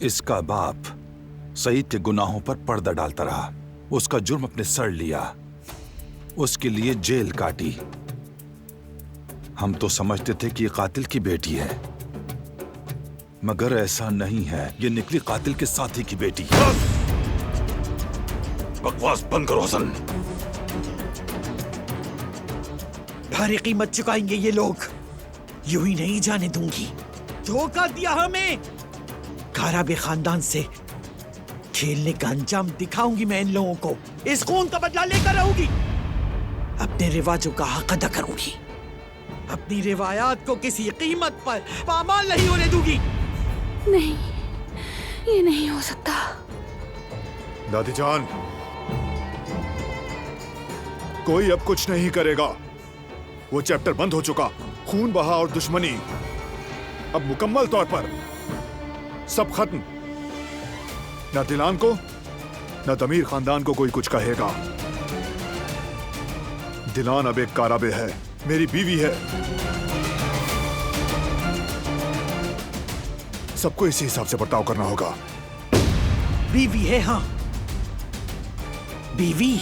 इसका बाप सईद के गुनाहों पर पर्दा डालता रहा, उसका जुर्म अपने सर लिया, उसके लिए जेल काटी। हम तो समझते थे कि ये कातिल की बेटी है, मगर ऐसा नहीं है, ये निकली कातिल के साथी की बेटी। बकवास बंद करो हसन। भारी कीमत चुकाएंगे ये लोग, यूं ही नहीं जाने दूंगी। धोखा दिया हमें। काराबे खानदान से खेलने का अंजाम दिखाऊंगी मैं इन लोगों को। इस खून का बदला लेकर रहूंगी, अपने रिवाजों का हक अदा करूंगी, अपनी रिवायात को किसी कीमत पर पामाल नहीं होने दूंगी। नहीं, ये नहीं हो सकता। दादी जान, कोई अब कुछ नहीं करेगा। वो चैप्टर बंद हो चुका। खून बहा और दुश्मनी अब मुकम्मल तौर पर सब खत्म। न दिलान को न तमीर खानदान को कोई कुछ कहेगा। दिलान अब एक काराबे है, मेरी बीवी है। सबको इसी हिसाब से बर्ताव करना होगा। बीवी है, हाँ बीवी।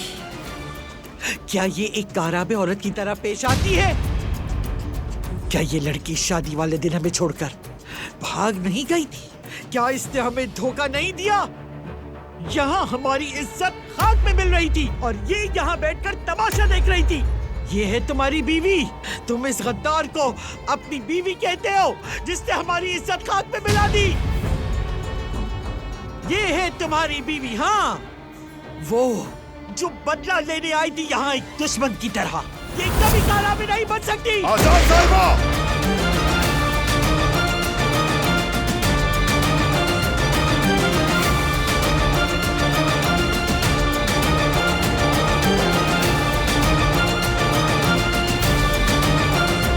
क्या ये एक काराबे औरत की तरह पेश आती है? क्या ये लड़की शादी वाले दिन हमें छोड़कर भाग नहीं गई थी? क्या इसने हमें धोखा नहीं दिया? यहाँ हमारी इज्जत खाक में मिल रही थी और ये यहाँ बैठकर तमाशा देख रही थी। ये है तुम्हारी बीवी। तुम इस गद्दार को अपनी बीवी कहते हो जिसने हमारी इज्जत खाक में मिला दी। ये है तुम्हारी बीवी, हाँ, वो जो बदला लेने आई थी यहाँ एक दुश्मन की तरह। ये कभी काराबे नहीं बन सकती। आजाद साहिबा!